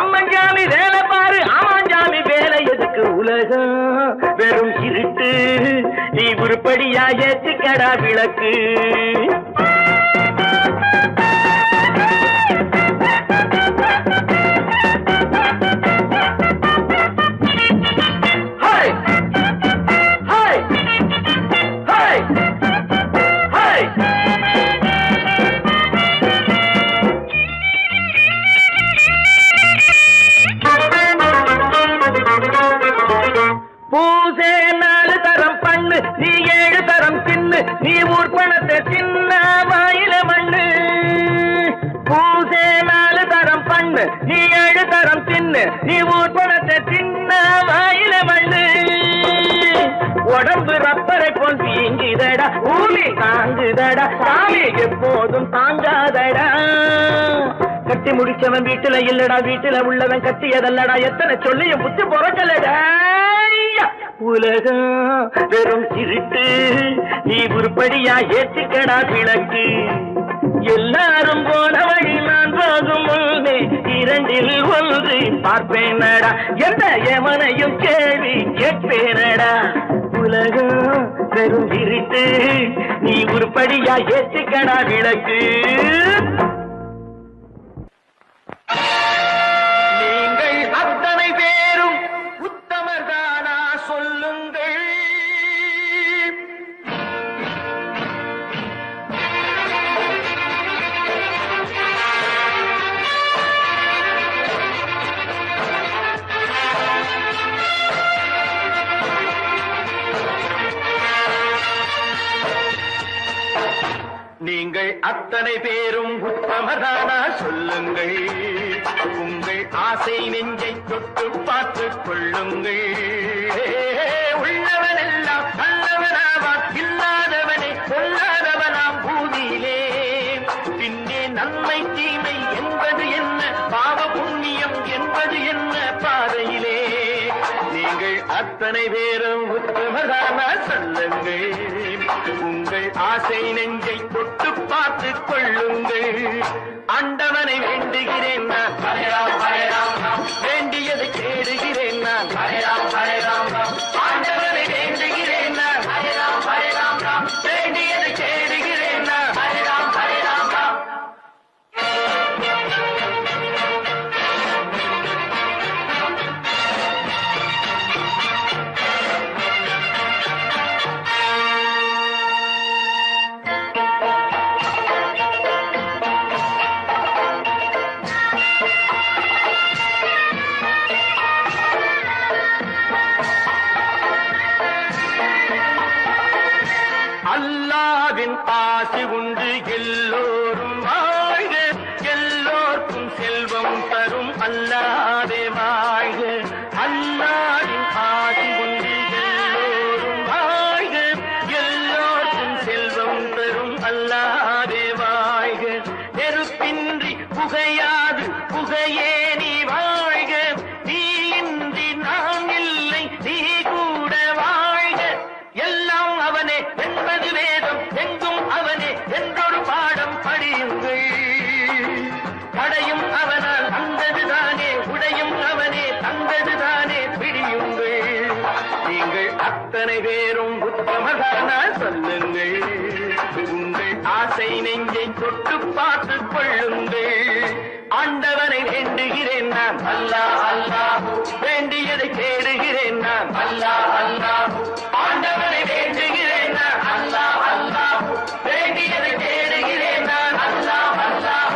அம்மன் சாமி வேலை பாரு ஆமான் சாமி வேலை எதுக்கு உலகம் வெறும் இருட்டு நீ உருப்படியா ஏத்திக்கடா விளக்கு நீ 7 தரம் தின்னு நீ ஊர் பணத்தை சின்ன வாயில மண்ணு பூசே 4 தரம் பண்ணு நீ 7 தரம் தின்னு நீ ஊர் பணத்தை சின்ன வாயில மண்ணு உடம்பு ரப்பரை போல் வீங்குதடா ஊழி தாங்குதடா சாமி எப்போதும் தாங்காதடா கட்டி முடிச்சவன் வீட்டுல இல்லடா வீட்டுல உள்ளவன் கட்டியதல்லடா எத்தனை சொல்லியும் புத்தி பொறக்கலடா உலகம் வெறும் இருட்டு நீ உருப்படியா ஏத்திக்கடா விளக்கு எல்லாரும் போன வழி நான் போகும் முன்னே இரண்டில் ஒன்று பார்ப்பேனடா, எந்த எவனையும் கேள்வி கேட்பேனடா. உலகம் பெரும் இருட்டு, நீ உருப்படியா ஏற்றுக்கடா விளக்கு. நீங்கள் அத்தனை பேரும் உத்தமர்தானா சொல்லுங்கள். நீங்கள் அத்தனை பேரும் உத்தமதானா சொல்லுங்கள். உங்கள் ஆசை நெஞ்சை தொட்டு பார்த்துக் கொள்ளுங்கள். உள்ளவனெல்லாம் நல்லவனாவான், இல்லாதவனே கொல்லாதவனாம் பூமியிலே. பின்னே நன்மை தீமை என்பது என்ன, பாவ புண்ணியம் என்பது என்ன பாதையிலே. நீங்கள் அத்தனை பேரும் உத்தமதானா சொல்லுங்கள். உங்கள் ஆசை நெஞ்சை தொட்டு பார்த்துக் கொள்ளுங்கள். ஆண்டவனை வேண்டுகிறேன் நான், வேண்டியதை கேடுகிறேன் நான். ஆண்டவனை வேண்டுகிறேன் நான், வேண்டியதை கேடுகிறேன் நான். அல்லாவின் ஆசி உண்டு எல்லோரும் வாழ்க, எல்லோருக்கும் செல்வம் தரும் அல்லாவே வாழ்க. அல்லாவின் ஆசி உண்டு எல்லோரும் வாழ்க, எல்லோருக்கும் செல்வம் தரும் அல்லாவே வாழ்க. நெருப்பின்றி புகையாது புகையே நீ வாழ்க, நீ இன்றி நான் இல்லை நீ கூட வாழ்க. எல்லாம் அவனே என்பது வேதம், எங்கும் அவனே என்றொரு பாடம் படியுங்கள். படையும் அவனால் வந்ததுதானே, உடையும் அவனே தந்ததுதானே பிடியுங்கள். நீங்கள் அத்தனை பேரும் உத்தமதானா சொல்லுங்கள். உங்கள் ஆசை நெஞ்சை தொட்டு பார்த்துக் கொள்ளுங்கள். ஆண்டவனை வேண்டுகிறேன் நான், அல்லாஹ் அல்லாஹ், வேண்டியதை தேடுகிறேன் நான், அல்லாஹ் அல்லாஹ். ஆண்டவனை வேண்டுகிறேன் நான், அல்லாஹ் அல்லாஹ், வேண்டியதை தேடுகிறேன் நான், அல்லாஹ் அல்லாஹ்.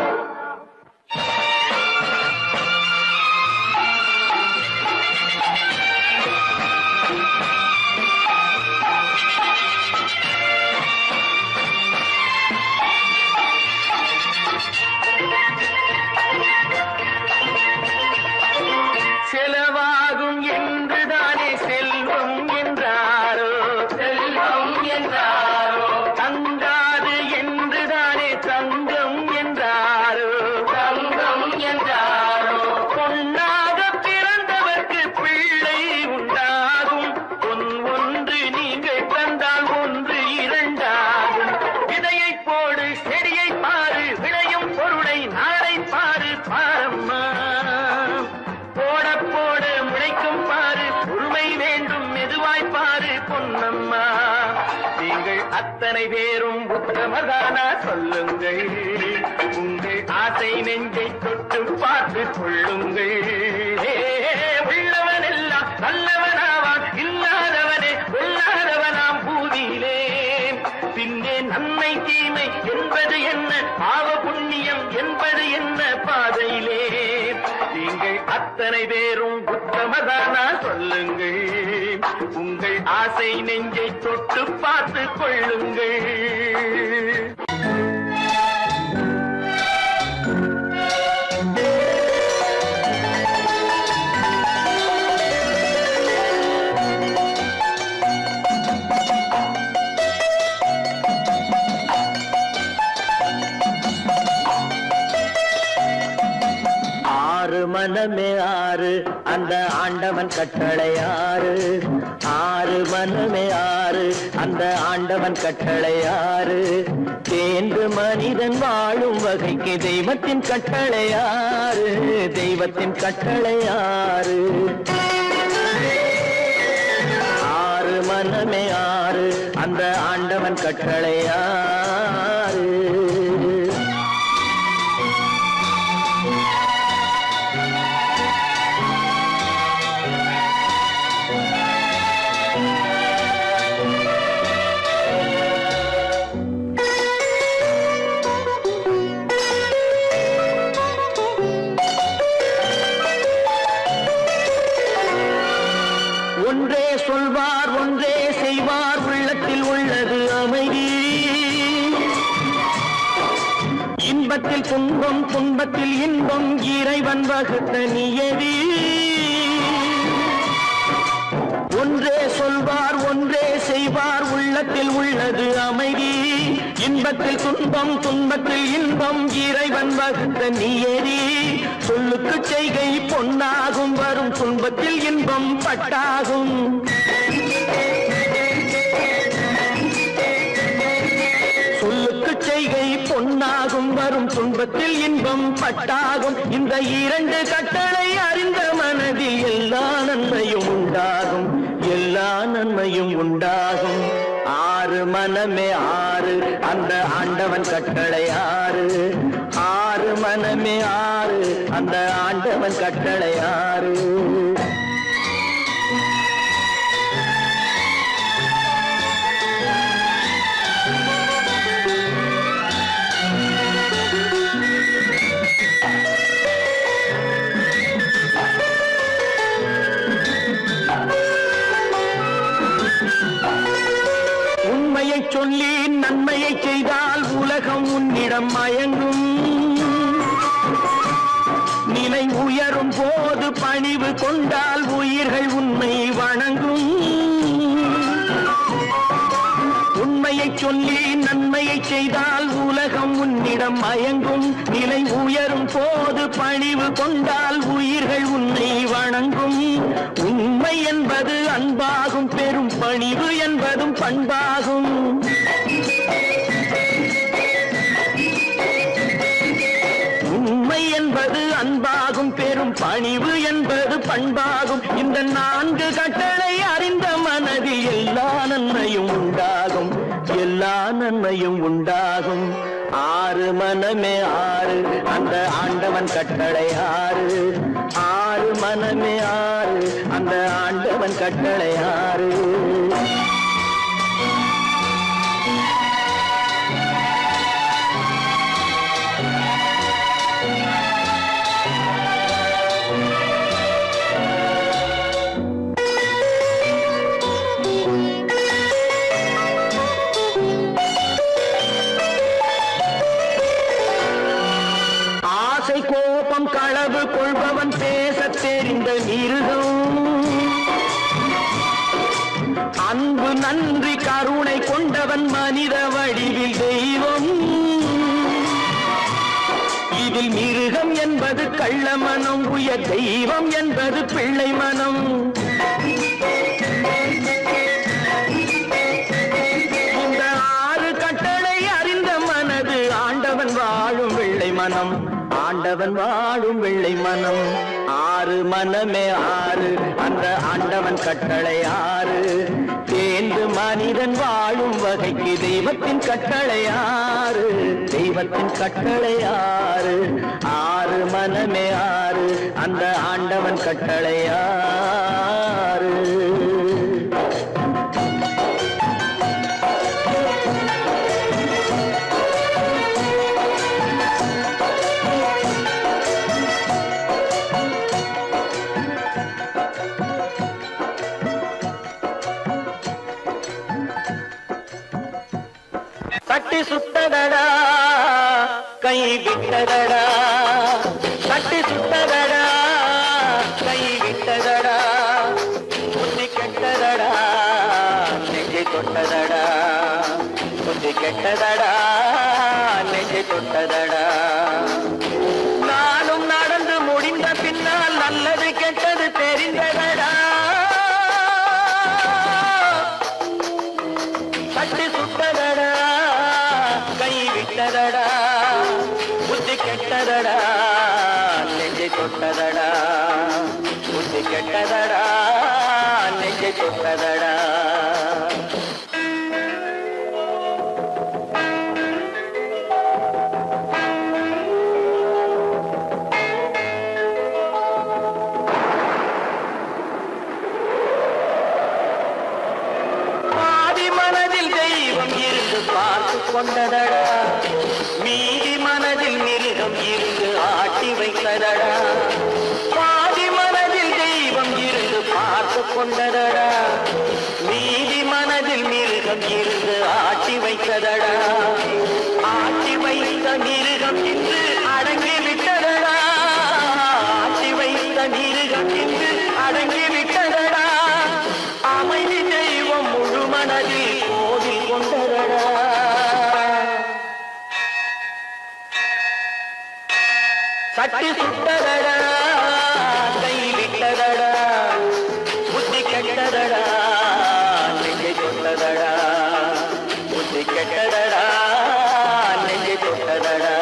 செலவாகும் என்றுதானே செல்வம் என்றாரோ, செல்வம் என்றாரோ. தங்காது என்றுதானே தங்கம் என்றாரோ, தங்கம் என்றாரோ. பொன்னாக பிறந்தவர்க்கு பிள்ளை உண்டாகும், பொன் ஒன்று நீங்கள் தந்தால் ஒன்று இரண்டாகும். விதையை போடு செடியை பாரு, விளையும் பொருளை நாளை பாரு பாரம்மா. போட போட முளைக்கும் பாரு, உண்மை வேண்டும் மெதுவாய் பாரு பொன்னம்மா. நீங்கள் அத்தனை பேரும் உத்தமதானா சொல்லுங்கள். உங்கள் ஆசை நெஞ்சை தொட்டு பார்த்து கொள்ளுங்கள். உள்ளவனெல்லாம் நல்லவனாவான், இல்லாதவனே கொல்லாதவனாம் பூமியிலே. பின்னே நன்மை தீமை என்பது என்ன, பாவ புண்ணியம் என்பது என்ன பாதையிலே. நீங்கள் அத்தனை பேரும் உத்தமதானா சொல்லுங்கள். உங்கள் ஆசை நெஞ்சை தொட்டு பார்த்து கொள்ளுங்கள். மனமே ஆறு அந்த ஆண்டவன் கட்டளை ஆறு ஆறு மனமே ஆறு அந்த ஆண்டவன் கட்டளை ஆறு தேர்ந்து மனிதன் வாழும் வகைக்கு தெய்வத்தின் கட்டளை ஆறு தெய்வத்தின் கட்டளை ஆறு ஆறு மனமே ஆறு அந்த ஆண்டவன் கட்டளை ஆறு ஒன்றே சொல்வார் ஒன்றே செய்வார் உள்ளத்தில் உள்ளது அமைதி இன்பத்தில் துன்பம் துன்பத்தில் இன்பம் இறைவன் வகுத்த நியதி ஒன்றே சொல்வார் ஒன்றே செய்வார் உள்ளத்தில் உள்ளது அமைதி இன்பத்தில் துன்பம் துன்பத்தில் இன்பம் இறைவன் வகுத்த நியதி சொல்லுக்கு செய்கை பொன்னாகும் வரும் துன்பத்தில் இன்பம் பட்டாகும் சொல்லுக்கு செய்கை பொன்னாகும் வரும் துன்பத்தில் இன்பம் பட்டாகும் இந்த இரண்டு கட்டளை அறிந்த மனதில் எல்லா நன்மையும் உண்டாகும் எல்லா நன்மையும் உண்டாகும் ஆறு மனமே ஆறு அந்த ஆண்டவன் கட்டளை ஆறு ஆறு மனமே ஆறு அந்த ஆண்டவன் கட்டளை ஆறு உண்மையை சொல்லி நன்மையை செய்தால் உலகம் உன்னிடம் மயங்கும் நிலை உயரும் போது பணிவு கொண்டால் உயிர்கள் உன்னை வணங்கும் உண்மையை சொல்லி நன்மையை செய்தால் உலகம் உன்னிடம் மயங்கும் நிலை உயரும் போது பணிவு கொண்டால் உயிர்கள் உன்னை வணங்கும் உண்மை என்பது அன்பாகும் பெரும் பணிவு என்பதும் பண்பாகும் உண்மை என்பது அன்பாகும் பெரும் பணிவு என்பது பண்பாகும் இந்த நான்கு கட்டளை அறிந்த மனதில் எல்லா நன்மையும் உண்டாகும் எல்லா நன்மையும் உண்டாகும் ஆறு மனமே ஆறு அந்த ஆண்டவன் கட்டளை ஆறு ஆறு மனமே ஆறு அந்த ஆண்டவன் கட்டளை ஆறு கோபம் களவு கொள்பவன் பேசத் தெரிந்த மிருகம் அன்பு நன்றி கருணை கொண்டவன் மனித வடிவில் தெய்வம் இதில் மிருகம் என்பது கள்ள மனம் உயர் தெய்வம் என்பது பிள்ளை மனம் இந்த ஆறு கட்டளை அறிந்த மனது ஆண்டவன் வாழும் வெள்ளை மனம் ஆண்டவன் வாழும் வெள்ளை மனம் ஆறு மனமே ஆறு அந்த ஆண்டவன் கட்டளை ஆறு தேர்ந்து மனிதன் வாழும் வகைக்கு தெய்வத்தின் கட்டளை ஆறு தெய்வத்தின் கட்டளை ஆறு ஆறு மனமே ஆறு அந்த ஆண்டவன் கட்டளை ஆறு தட்டி சுத்ததடா கை விட்டதடா தட்டி சுத்ததடா கை விட்டதடா புத்தி கெட்டதடா நெஞ்சை தொட்டதடா புத்தி கெட்டதடா நெஞ்சை தொட்டதடா நானும் நடந்து முடிந்த பின்ன தொட்டதடா நெஞ்சை தொட்டதடா புத்தி கெட்டதடா நெஞ்சை தொட்டதடா மனதில் தெய்வம் இருந்து பார்த்து கொண்டதடா மீதி மனதில் மிருகம் இருந்து ஆட்டி வைத்ததடா பாதி மனதில் தெய்வம் இருந்து பார்த்து கொண்டதடா மீதி மனதில் மிருகம் இருந்து ஆட்டி வைத்ததடா ஆட்டி வைத்த மிருகம் இன்று அடங்கி விட்டதடா ஆட்டி வைத்த மிருகம் இன்று அடங்கி விட்டதடா அமைதி தெய்வம் முழு மனதில் கோவில் கொண்டதடா சட்டி சுட்டதடா கை விட்டதடா புத்தி கெட்டதடா நெஞ்சை தொட்டதடா புத்தி கெட்டதடா நெஞ்சை தொட்டதடா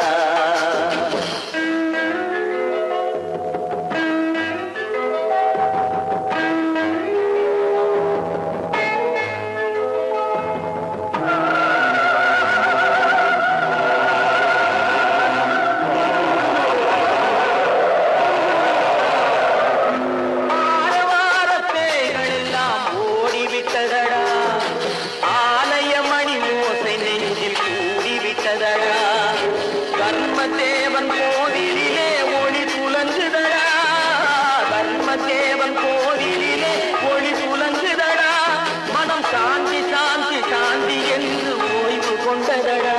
தர்மதேவன் கோவிலிலே ஒளி துலங்குதடா தர்மதேவன் கோவிலிலே ஒளி துலங்குதடா மனம் சாந்தி சாந்தி சாந்தி என்று ஓய்வு கொண்டதடா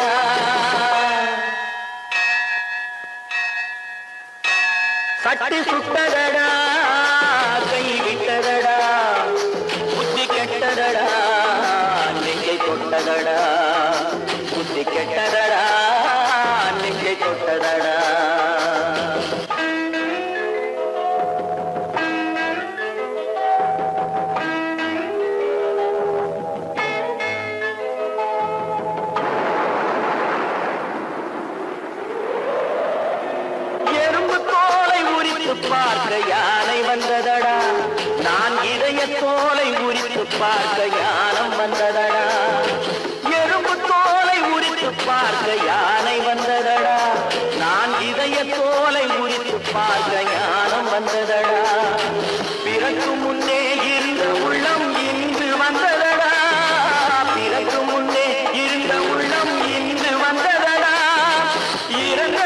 சட்டி சுட்டதடா கை விட்டதடா புத்தி கெட்டதடா நெஞ்சை தொட்டதடா புத்தி கெட்டதடா நெஞ்சை தொட்டதடா எறும்பு தோலை உரித்து பார்க்க யானை வந்ததடா நான் இதய தோலை உரித்து பார்க்க யானம் வந்ததடா எறும்பு தோலை உரித்து பார்க்க யானை வந்ததடா நான் இதய தோலை உரித்து பார்க்க ஞானம் வந்ததடா பிறகு முன்னே இருந்த உள்ளம் இன்று வந்ததடா பிறகு முன்னே இருந்த உள்ளம் இன்று வந்ததடா இறந்த